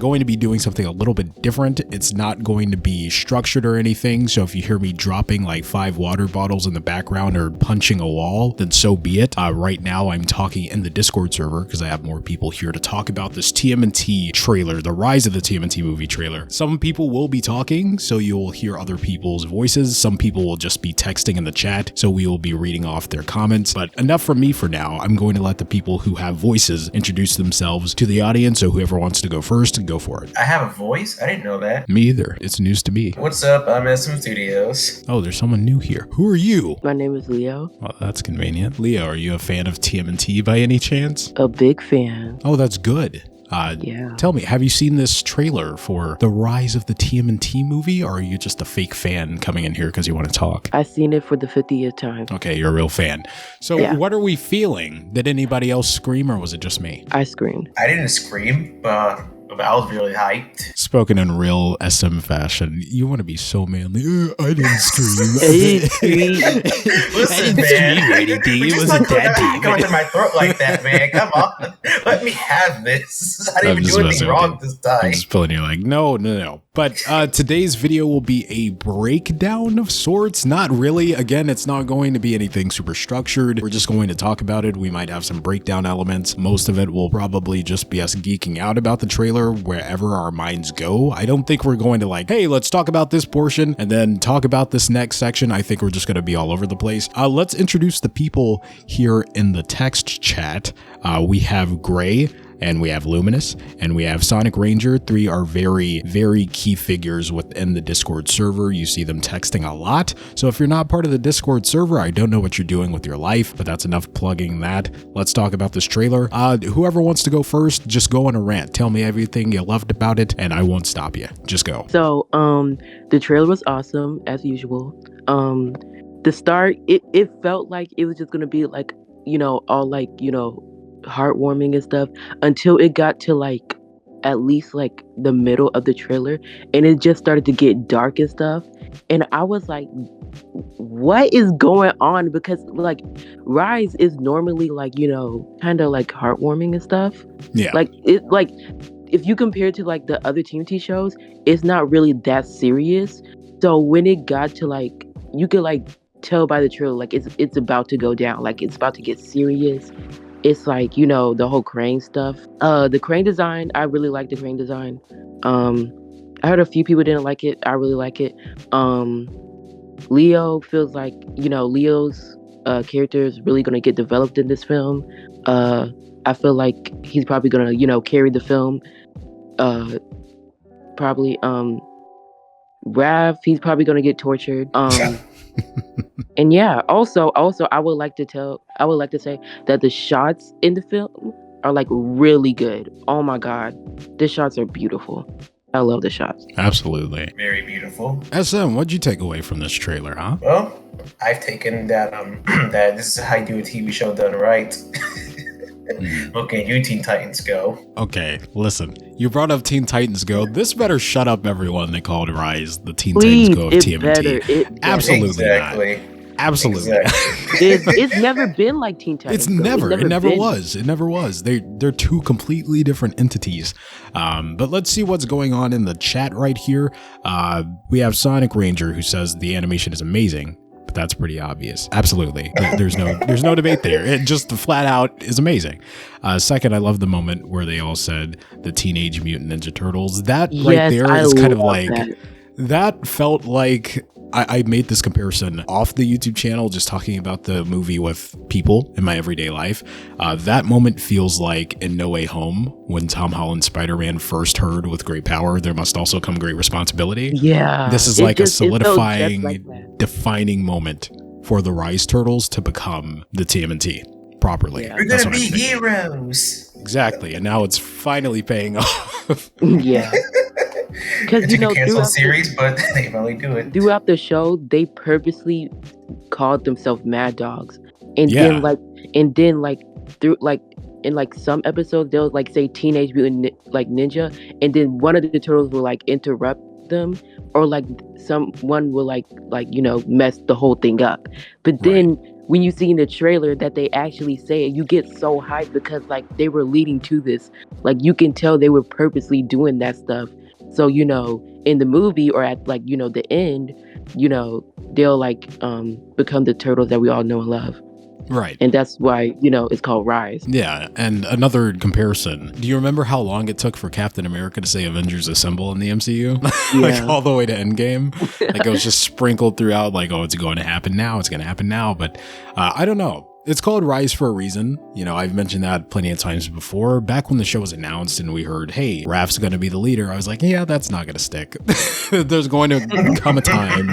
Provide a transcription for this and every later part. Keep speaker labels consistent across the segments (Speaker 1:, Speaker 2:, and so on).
Speaker 1: going to be doing something a little bit different. It's not going to be structured or anything. So if you hear me dropping like 5 water bottles in the background or punching a wall, then so be it. Right now I'm talking in the Discord server because I have more people here to talk about this TMNT trailer, the rise of the TMNT movie trailer. Some people will be talking, so you'll hear other people's voices. Some people will just be texting in the chat, so we will be reading off their comments. But enough from me for now. I'm going to let the people who have voices introduce themselves to the audience, so whoever wants to go first, go for it.
Speaker 2: I have a voice? I didn't know that.
Speaker 1: Me either. It's news to me.
Speaker 2: What's up? I'm SM Studios.
Speaker 1: Oh, there's someone new here. Who are you?
Speaker 3: My name is Leo.
Speaker 1: Well, that's convenient. Leo, are you a fan of TMNT by any chance?
Speaker 3: A big fan.
Speaker 1: Oh, that's good.
Speaker 3: Yeah.
Speaker 1: Tell me, have you seen this trailer for the rise of the TMNT movie, or are you just a fake fan coming in here because you want to talk?
Speaker 3: I seen it for the 50th time.
Speaker 1: Okay, you're a real fan. So
Speaker 3: Yeah.
Speaker 1: What are we feeling? Did anybody else scream, or was it just me?
Speaker 3: I screamed.
Speaker 2: I didn't scream, but I was really hyped.
Speaker 1: Spoken in real SM fashion, you want to be so manly. I didn't scream.
Speaker 3: I didn't scream.
Speaker 2: Listen, man.
Speaker 1: It was a dad
Speaker 2: Going through my throat like that, man. Come on. Let me have this. I didn't even do anything wrong this time.
Speaker 1: I'm just pulling you like, no. But today's video will be a breakdown of sorts. Not really. Again, it's not going to be anything super structured. We're just going to talk about it. We might have some breakdown elements. Most of it will probably just be us geeking out about the trailer wherever our minds go. I don't think we're going to like, hey, let's talk about this portion and then talk about this next section. I think we're just going to be all over the place. Let's introduce the people here in the text chat. We have Gray, and we have Luminous, and we have Sonic Ranger. 3 are very, very key figures within the Discord server. You see them texting a lot. So if you're not part of the Discord server, I don't know what you're doing with your life, but that's enough plugging that. Let's talk about this trailer. Whoever wants to go first, just go on a rant. Tell me everything you loved about it, and I won't stop you. Just go.
Speaker 3: So, the trailer was awesome, as usual. The start, it felt like it was just going to be like, all like, heartwarming and stuff until it got to like at least like the middle of the trailer, and it just started to get dark and stuff, and I was like, what is going on? Because like Rise is normally like, kind of like heartwarming and stuff.
Speaker 1: Yeah,
Speaker 3: like it, like if you compare it to like the other TMT shows, it's not really that serious. So when it got to like, you could like tell by the trailer like it's about to go down, like it's about to get serious. It's like, the whole KRANG stuff. The KRANG design, I really like the KRANG design. I heard a few people didn't like it. I really like it. Leo feels like, Leo's character is really going to get developed in this film. I feel like he's probably going to, carry the film. Probably. Rav, he's probably going to get tortured. And yeah, also I would like to say that the shots in the film are like really good. Oh my god, the shots are beautiful. I love the shots.
Speaker 1: Absolutely.
Speaker 2: Very beautiful.
Speaker 1: SM, what'd you take away from this trailer, huh?
Speaker 2: Well, I've taken that that this is how you do a TV show done right. Look at you, Teen Titans Go.
Speaker 1: Okay, listen. You brought up Teen Titans Go. This better shut up everyone they called Rise the Teen Titans Go of TMNT. Absolutely
Speaker 2: exactly.
Speaker 1: not. Absolutely.
Speaker 2: Exactly.
Speaker 3: It's never been like Teen Titans.
Speaker 1: It never was. They're two completely different entities. But let's see what's going on in the chat right here. We have Sonic Ranger who says the animation is amazing. But that's pretty obvious. Absolutely. There's no debate there. It just flat out is amazing. Second, I love the moment where they all said the Teenage Mutant Ninja Turtles. That right there is kind of like that felt like I made this comparison off the YouTube channel, just talking about the movie with people in my everyday life. That moment feels like in No Way Home, when Tom Holland's Spider-Man first heard with great power, there must also come great responsibility.
Speaker 3: Yeah.
Speaker 1: This is like a solidifying, defining moment for the Rise Turtles to become the TMNT properly.
Speaker 2: Yeah. We're going to be heroes.
Speaker 1: Exactly. And now it's finally paying off.
Speaker 3: Yeah.
Speaker 2: Because you know, cancel series, but they finally do it.
Speaker 3: Throughout the show, they purposely called themselves Mad Dogs, and then through in some episodes they'll like say Teenage Mutant Ninja, and then one of the turtles will like interrupt them, or like someone will like mess the whole thing up. But then when you see in the trailer that they actually say it, you get so hyped because like they were leading to this. Like you can tell they were purposely doing that stuff. So, you know, in the movie or at like, you know, the end, you know, they'll like become the turtles that we all know and love.
Speaker 1: Right.
Speaker 3: And that's why, you know, it's called Rise.
Speaker 1: Yeah. And another comparison. Do you remember how long it took for Captain America to say Avengers Assemble in the MCU? Like all the way to Endgame? Like it was just sprinkled throughout like, oh, it's going to happen now. It's going to happen now. But I don't know. It's called Rise for a reason. You know, I've mentioned that plenty of times before. Back when the show was announced and we heard, hey, Raph's going to be the leader, I was like, yeah, that's not going to stick. There's going to come a time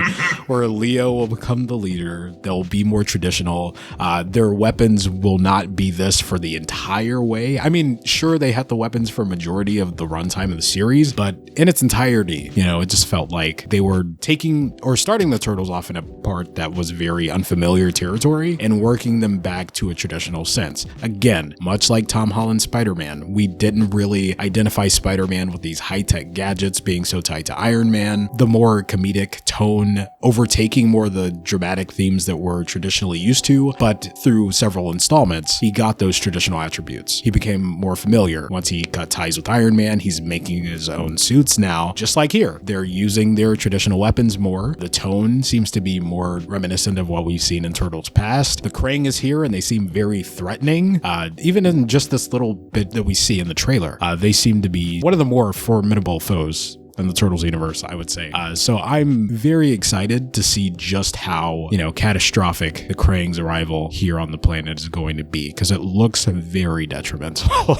Speaker 1: where Leo will become the leader. They'll be more traditional. Their weapons will not be this for the entire way. I mean, sure, they had the weapons for majority of the runtime of the series, but in its entirety, you know, it just felt like they were taking or starting the Turtles off in a part that was very unfamiliar territory and working them back to a traditional sense. Again, much like Tom Holland's Spider-Man, we didn't really identify Spider-Man with these high-tech gadgets being so tied to Iron Man, the more comedic tone overtaking more of the dramatic themes that we're traditionally used to, but through several installments, he got those traditional attributes. He became more familiar. Once he cut ties with Iron Man, he's making his own suits now, just like here. They're using their traditional weapons more. The tone seems to be more reminiscent of what we've seen in Turtles past. The KRANG is here and they seem very threatening. Even in just this little bit that we see in the trailer, they seem to be one of the more formidable foes in the Turtles universe, I would say. So I'm very excited to see just how, you know, catastrophic the KRANG's arrival here on the planet is going to be, because it looks very detrimental.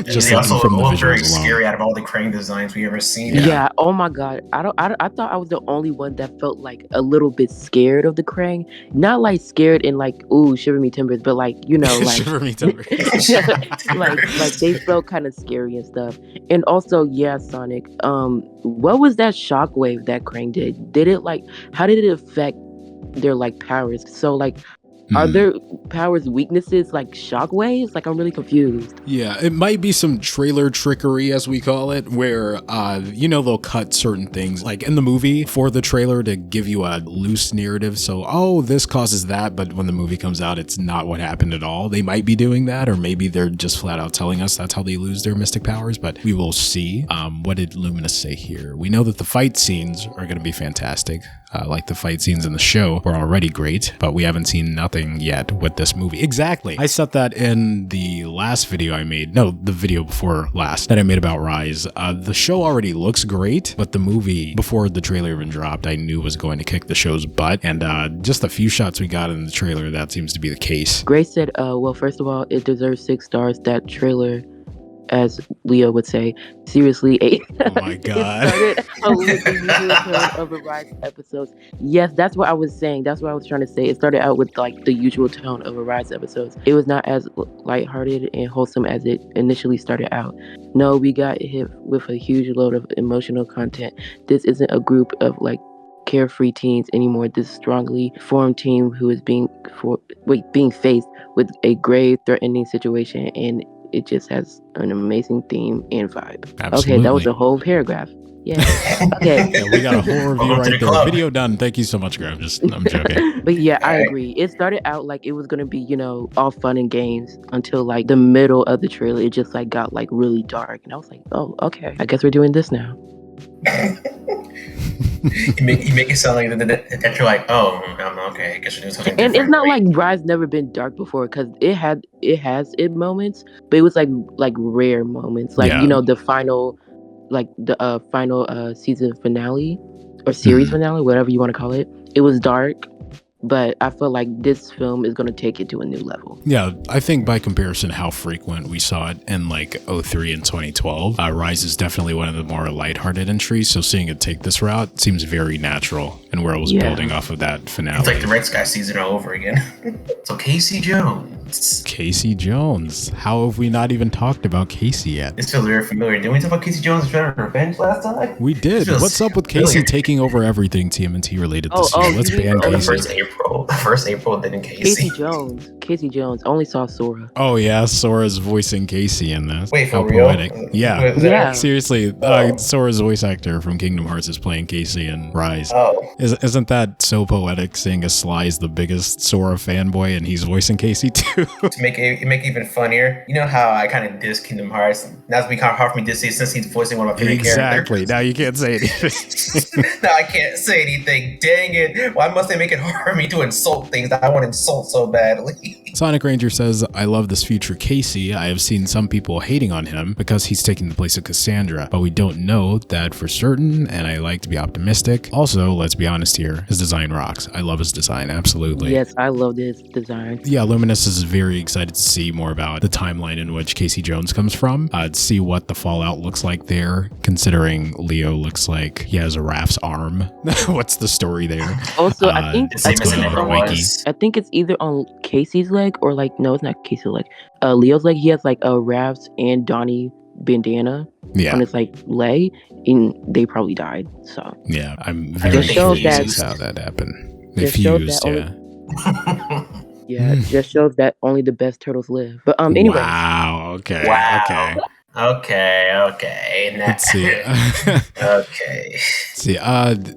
Speaker 2: Just looking from the visuals very alone. Scary out of all the KRANG designs we ever seen.
Speaker 3: Yeah. Oh my God. I thought I was the only one that felt like a little bit scared of the KRANG. Not like scared in like, ooh, shiver me timbers, but like, you know, like
Speaker 1: shiver me timbers.
Speaker 3: like they felt kind of scary and stuff. And also, yeah, Sonic, what was that shockwave that KRANG did? Did it like, how did it affect their like powers? So like, are their powers weaknesses like shockwaves? Like, I'm really confused.
Speaker 1: Yeah, it might be some trailer trickery, as we call it, where, you know, they'll cut certain things, like in the movie, for the trailer to give you a loose narrative. So, oh, this causes that, but when the movie comes out, it's not what happened at all. They might be doing that, or maybe they're just flat out telling us that's how they lose their mystic powers, but we will see. What did Luminous say here? We know that the fight scenes are going to be fantastic. Like the fight scenes in the show were already great, but we haven't seen nothing yet with this movie. Exactly. I said that in the last video I made. No, the video before last that I made about Rise. The show already looks great, but the movie, before the trailer even dropped, I knew was going to kick the show's butt. And just a few shots we got in the trailer, that seems to be the case.
Speaker 3: Grace said, well, first of all, it deserves 6 stars. That trailer, as Leo would say, seriously, 8.
Speaker 1: Oh my God.
Speaker 3: It started with the usual tone of the Rise episodes. Yes, that's what I was saying. That's what I was trying to say. It started out with like the usual tone of a Rise episodes. It was not as lighthearted and wholesome as it initially started out. No, we got hit with a huge load of emotional content. This isn't a group of like carefree teens anymore. This strongly formed team who is being faced with a grave, threatening situation, and it just has an amazing theme and vibe.
Speaker 1: Absolutely.
Speaker 3: Okay, that was a whole paragraph. Yeah. Okay.
Speaker 1: Yeah, we got a whole review right there. Video done. Thank you so much, Graham. I'm joking.
Speaker 3: But yeah, I agree. It started out like it was gonna be, you know, all fun and games until like the middle of the trailer. It just like got like really dark, and I was like, oh, okay, I guess we're doing this now.
Speaker 2: you make it sound like that you're like, oh, okay, I guess we're doing something different.
Speaker 3: And it's not like Rise never been dark before, because it has its moments, but it was like rare moments, like you know, the final, like the final season finale or series finale, whatever you want to call it. It was dark, but I feel like this film is going to take it to a new level.
Speaker 1: Yeah, I think by comparison, how frequent we saw it in like 03 and 2012, Rise is definitely one of the more lighthearted entries. So seeing it take this route seems very natural, and where it was building off of that finale.
Speaker 2: It's like the Red Sky season all over again. So Casey Jones.
Speaker 1: How have we not even talked about Casey yet?
Speaker 2: This feels very familiar. Didn't we talk about Casey Jones' Revenge last time?
Speaker 1: We did. What's up with Casey taking over everything TMNT related this year? Let's ban Casey.
Speaker 2: First April, then
Speaker 3: Casey Jones. Only saw Sora.
Speaker 1: Oh yeah, Sora's voicing Casey in this.
Speaker 2: Wait, for
Speaker 1: How
Speaker 2: real?
Speaker 1: poetic. Yeah.
Speaker 3: Yeah.
Speaker 1: Seriously, Sora's voice actor from Kingdom Hearts is playing Casey in Rise.
Speaker 2: Oh.
Speaker 1: Isn't that so poetic, seeing as Sly is the biggest Sora fanboy and he's voicing Casey too?
Speaker 2: To make it even funnier, you know how I kind of diss Kingdom Hearts? Now it's become hard for me to say since he's voicing one of my favorite
Speaker 1: Exactly.
Speaker 2: characters.
Speaker 1: Now you can't say anything.
Speaker 2: Now I can't say anything. Dang it. Why must they make it hard for me to insult things that I want to insult so badly?
Speaker 1: Sonic Ranger says, I love this future Casey. I have seen some people hating on him because he's taking the place of Cassandra, but we don't know that for certain, and I like to be optimistic. Also, let's be honest here, his design rocks. I love his design, absolutely.
Speaker 3: Yes, I love his design.
Speaker 1: Yeah, Luminous is very excited to see more about the timeline in which Casey Jones comes from, to see what the fallout looks like there, considering Leo looks like he has a Raph's arm. What's the story there?
Speaker 3: Also, I think
Speaker 2: It's
Speaker 3: it's either on Casey's leg or like, no, it's not Casey's leg. Leo's leg. He has like a Raph's and Donnie bandana on his like leg, and they probably died. So
Speaker 1: yeah, I'm very curious how that happened. They fused,
Speaker 3: yeah, just shows that only the best turtles live. But anyway.
Speaker 1: Wow. Okay.
Speaker 2: Okay.
Speaker 1: Let's see.
Speaker 2: Okay.
Speaker 1: See,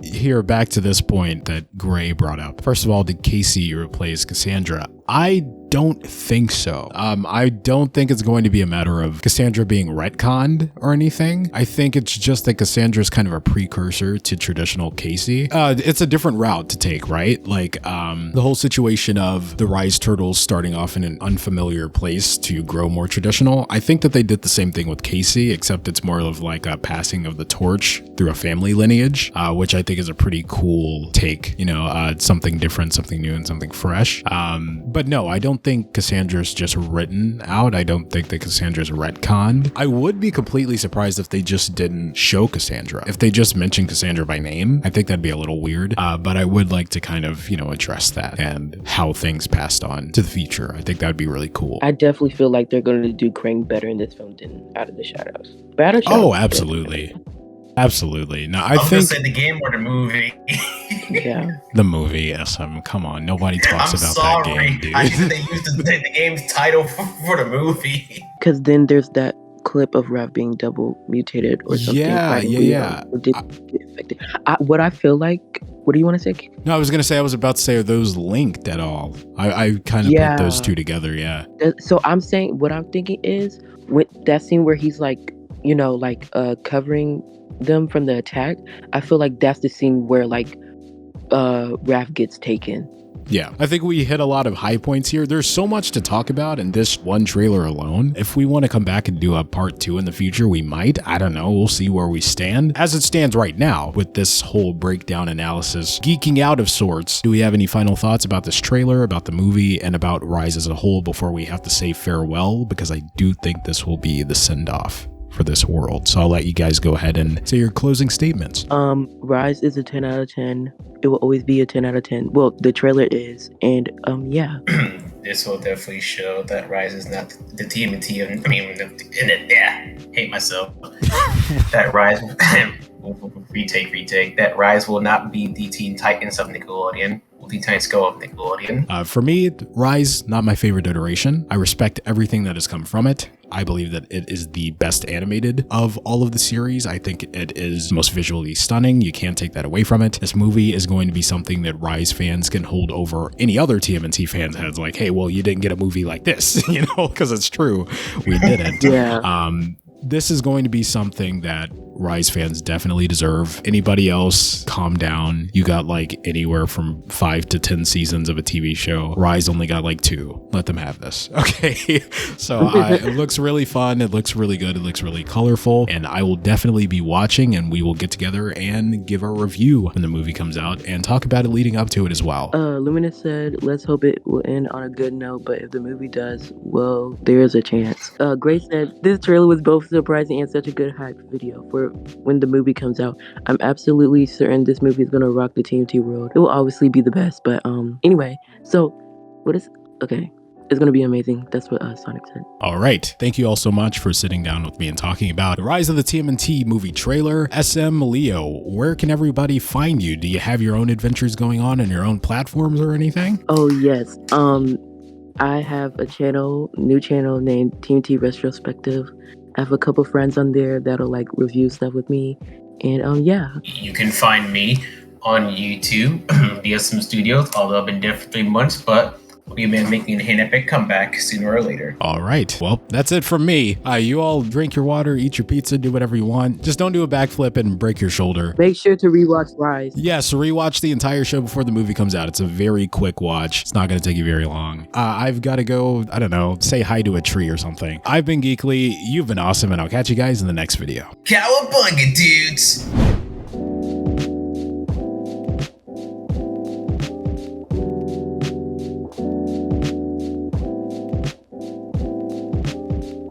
Speaker 1: here back to this point that Gray brought up. First of all, did Casey replace Cassandra? I don't think so. I don't think it's going to be a matter of Cassandra being retconned or anything. I think it's just that Cassandra is kind of a precursor to traditional Casey. It's a different route to take, right? Like the whole situation of the Rise Turtles starting off in an unfamiliar place to grow more traditional. I think that they did the same thing with Casey, except it's more of like a passing of the torch through a family lineage, which I think is a pretty cool take, something different, something new, and something fresh. But no, I don't think Cassandra's just written out. I don't think that Cassandra's retconned. I would be completely surprised if they just didn't show Cassandra. If they just mentioned Cassandra by name, I think that'd be a little weird. But I would like to kind of, address that and how things passed on to the future. I think that'd be really cool.
Speaker 3: I definitely feel like they're going to do KRANG better in this film than Out of the Shadows.
Speaker 1: Oh, absolutely. Absolutely. No, I
Speaker 2: was
Speaker 1: think
Speaker 2: gonna say the game or the movie.
Speaker 3: Yeah.
Speaker 1: The movie, SM. Come on, nobody talks about that game, dude.
Speaker 2: I think they used the game's title for the movie.
Speaker 3: Because then there's that clip of Raph being double mutated or something.
Speaker 1: Yeah.
Speaker 3: Or did get infected. What I feel like. What do you want to say?
Speaker 1: No, I was about to say, are those linked at all? I kind of put those two together. Yeah.
Speaker 3: So I'm saying, what I'm thinking is, with that scene where he's like, covering them from the attack, I feel like that's the scene where Raph gets taken.
Speaker 1: Yeah, I think we hit a lot of high points here. There's so much to talk about in this one trailer alone. If we want to come back and do a part 2 in the future, we might. I don't know. We'll see where we stand. As it stands right now, with this whole breakdown analysis, geeking out of sorts, do we have any final thoughts about this trailer, about the movie, and about Rise as a whole before we have to say farewell? Because I do think this will be the send-off for this world. So I'll let you guys go ahead and say your closing statements.
Speaker 3: Rise is a 10 out of 10. It will always be a 10 out of 10. Well, the trailer is, and yeah.
Speaker 2: This will definitely show that Rise is not the TMNT. Hate myself. That Rise, retake. That Rise will not be the Teen Titans of Nickelodeon. Teen Titans Go of Nickelodeon.
Speaker 1: For me, Rise, not my favorite iteration. I respect everything that has come from it. I believe that it is the best animated of all of the series. I think it is most visually stunning. You can't take that away from it. This movie is going to be something that Rise fans can hold over any other TMNT fans' heads. Like, hey, well, you didn't get a movie like this, because it's true. We didn't.
Speaker 3: Yeah.
Speaker 1: This is going to be something that Rise fans definitely deserve. Anybody else, calm down. You got anywhere from 5 to 10 seasons of a TV show. Rise only got 2. Let them have this. Okay. So it looks really fun. It looks really good. It looks really colorful. And I will definitely be watching, and we will get together and give our review when the movie comes out and talk about it leading up to it as well.
Speaker 3: Luminous said, let's hope it will end on a good note, but if the movie does, well, there is a chance. Grace said, this trailer was both surprising and such a good hype video for when the movie comes out. I'm absolutely certain this movie is gonna rock the TMT world. It will obviously be the best, but anyway. So, okay. It's gonna be amazing. That's what Sonic said.
Speaker 1: All right. Thank you all so much for sitting down with me and talking about the Rise of the TMNT movie trailer. SM Leo, where can everybody find you? Do you have your own adventures going on your own platforms or anything?
Speaker 3: Oh yes. I have a new channel named TMNT Retrospective. I have a couple friends on there that'll like review stuff with me, and yeah.
Speaker 2: You can find me on YouTube, the SM Studios, although I've been there for 3 months, but we've been making an epic comeback sooner or later.
Speaker 1: All right. Well, that's it from me. You all drink your water, eat your pizza, do whatever you want. Just don't do a backflip and break your shoulder.
Speaker 3: Make sure to rewatch Rise.
Speaker 1: Yes, rewatch the entire show before the movie comes out. It's a very quick watch. It's not going to take you very long. I've got to go, I don't know, say hi to a tree or something. I've been Geekly. You've been awesome, and I'll catch you guys in the next video.
Speaker 2: Cowabunga, dudes!